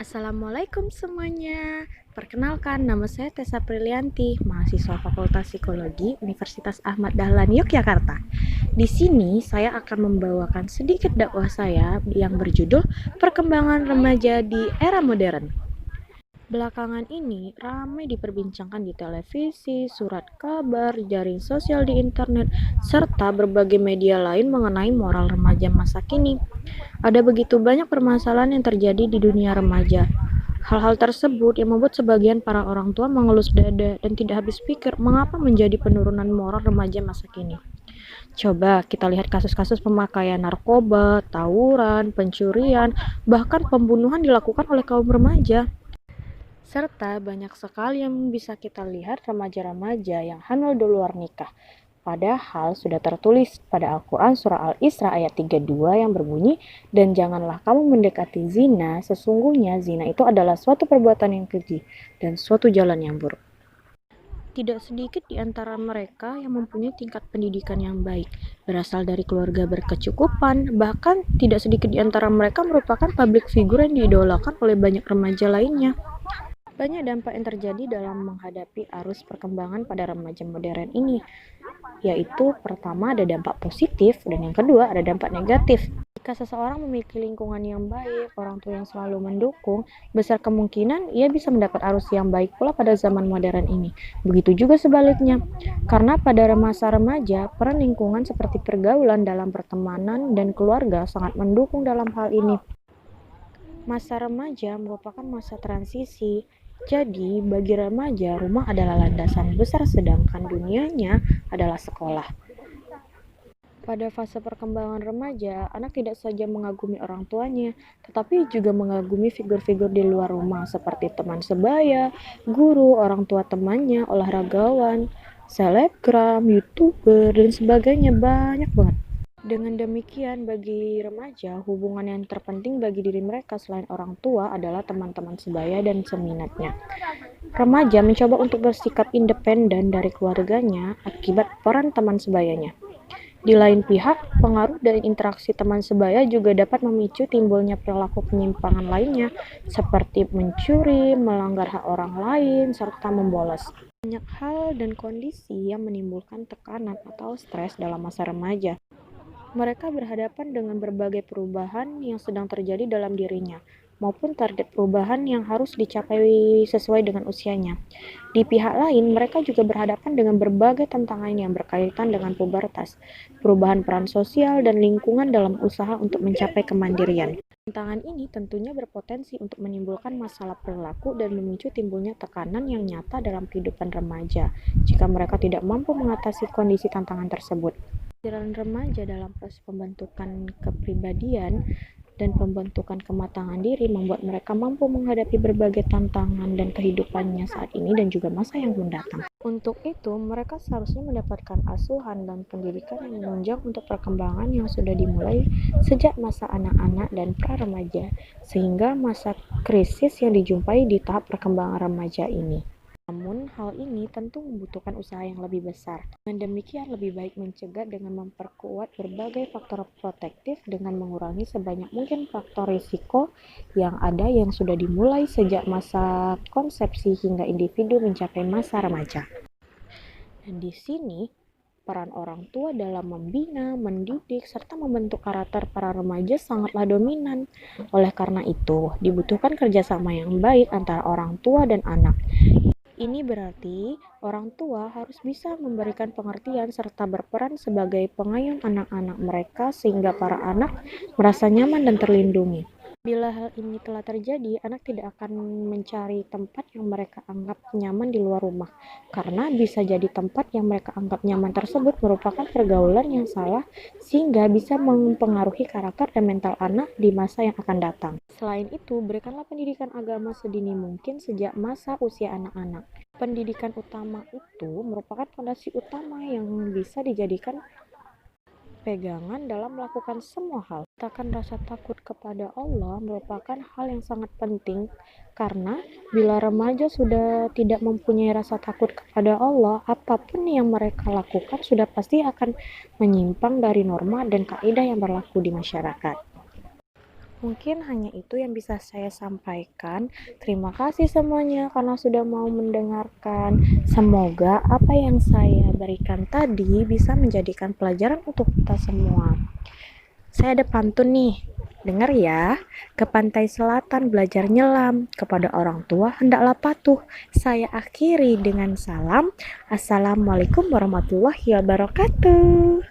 Assalamualaikum semuanya. Perkenalkan, nama saya Tessa Prilianti, mahasiswa Fakultas Psikologi Universitas Ahmad Dahlan Yogyakarta. Di sini saya akan membawakan sedikit dakwah saya yang berjudul Perkembangan Remaja di Era Modern. Belakangan ini ramai diperbincangkan di televisi, surat kabar, jaring sosial di internet, serta berbagai media lain mengenai moral remaja masa kini. Ada begitu banyak permasalahan yang terjadi di dunia remaja. Hal-hal tersebut yang membuat sebagian para orang tua mengelus dada dan tidak habis pikir mengapa menjadi penurunan moral remaja masa kini. Coba kita lihat kasus-kasus pemakaian narkoba, tawuran, pencurian, bahkan pembunuhan dilakukan oleh kaum remaja. Serta banyak sekali yang bisa kita lihat remaja-remaja yang hamil di luar nikah. Padahal sudah tertulis pada Al-Quran surah Al-Isra ayat 32 yang berbunyi, dan janganlah kamu mendekati zina, sesungguhnya zina itu adalah suatu perbuatan yang keji dan suatu jalan yang buruk. Tidak sedikit di antara mereka yang mempunyai tingkat pendidikan yang baik, berasal dari keluarga berkecukupan, bahkan tidak sedikit di antara mereka merupakan public figure yang diidolakan oleh banyak remaja lainnya. Banyak dampak yang terjadi dalam menghadapi arus perkembangan pada remaja modern ini, yaitu pertama ada dampak positif dan yang kedua ada dampak negatif. Jika seseorang memiliki lingkungan yang baik, orang tua yang selalu mendukung, besar kemungkinan ia bisa mendapat arus yang baik pula pada zaman modern ini. Begitu juga sebaliknya, karena pada masa remaja, peran lingkungan seperti pergaulan dalam pertemanan dan keluarga sangat mendukung dalam hal ini. Masa remaja merupakan masa transisi. Jadi, bagi remaja, rumah adalah landasan besar sedangkan dunianya adalah sekolah. Pada fase perkembangan remaja, anak tidak saja mengagumi orang tuanya, tetapi juga mengagumi figur-figur di luar rumah seperti teman sebaya, guru, orang tua temannya, olahragawan, selebgram, youtuber, dan sebagainya, banyak banget. Dengan demikian, bagi remaja, hubungan yang terpenting bagi diri mereka selain orang tua adalah teman-teman sebaya dan seminatnya. Remaja mencoba untuk bersikap independen dari keluarganya akibat peran teman sebayanya. Di lain pihak, pengaruh dari interaksi teman sebaya juga dapat memicu timbulnya perilaku penyimpangan lainnya, seperti mencuri, melanggar hak orang lain, serta membolos. Banyak hal dan kondisi yang menimbulkan tekanan atau stres dalam masa remaja. Mereka berhadapan dengan berbagai perubahan yang sedang terjadi dalam dirinya, maupun target perubahan yang harus dicapai sesuai dengan usianya. Di pihak lain, mereka juga berhadapan dengan berbagai tantangan yang berkaitan dengan pubertas, perubahan peran sosial, dan lingkungan dalam usaha untuk mencapai kemandirian. Tantangan ini tentunya berpotensi untuk menimbulkan masalah perilaku dan memicu timbulnya tekanan yang nyata dalam kehidupan remaja jika mereka tidak mampu mengatasi kondisi tantangan tersebut. Jalan remaja dalam proses pembentukan kepribadian dan pembentukan kematangan diri membuat mereka mampu menghadapi berbagai tantangan dan kehidupannya saat ini dan juga masa yang mendatang. Untuk itu, mereka seharusnya mendapatkan asuhan dan pendidikan yang menunjang untuk perkembangan yang sudah dimulai sejak masa anak-anak dan pra-remaja, sehingga masa krisis yang dijumpai di tahap perkembangan remaja ini. Namun, hal ini tentu membutuhkan usaha yang lebih besar. Dengan demikian, lebih baik mencegah dengan memperkuat berbagai faktor protektif dengan mengurangi sebanyak mungkin faktor risiko yang ada yang sudah dimulai sejak masa konsepsi hingga individu mencapai masa remaja. Dan di sini, peran orang tua dalam membina, mendidik, serta membentuk karakter para remaja sangatlah dominan. Oleh karena itu, dibutuhkan kerjasama yang baik antara orang tua dan anak. Ini berarti orang tua harus bisa memberikan pengertian serta berperan sebagai pengayom anak-anak mereka sehingga para anak merasa nyaman dan terlindungi. Bila hal ini telah terjadi, anak tidak akan mencari tempat yang mereka anggap nyaman di luar rumah, karena bisa jadi tempat yang mereka anggap nyaman tersebut merupakan pergaulan yang salah sehingga bisa mempengaruhi karakter dan mental anak di masa yang akan datang. Selain itu, berikanlah pendidikan agama sedini mungkin sejak masa usia anak-anak. Pendidikan utama itu merupakan fondasi utama yang bisa dijadikan pegangan dalam melakukan semua hal. Katakan rasa takut kepada Allah merupakan hal yang sangat penting karena bila remaja sudah tidak mempunyai rasa takut kepada Allah, apapun yang mereka lakukan sudah pasti akan menyimpang dari norma dan kaidah yang berlaku di masyarakat. Mungkin hanya itu yang bisa saya sampaikan. Terima kasih semuanya karena sudah mau mendengarkan. Semoga apa yang saya berikan tadi bisa menjadikan pelajaran untuk kita semua. Saya ada pantun nih. Dengar ya, ke pantai selatan belajar nyelam, kepada orang tua hendaklah patuh. Saya akhiri dengan salam. Assalamualaikum warahmatullahi wabarakatuh.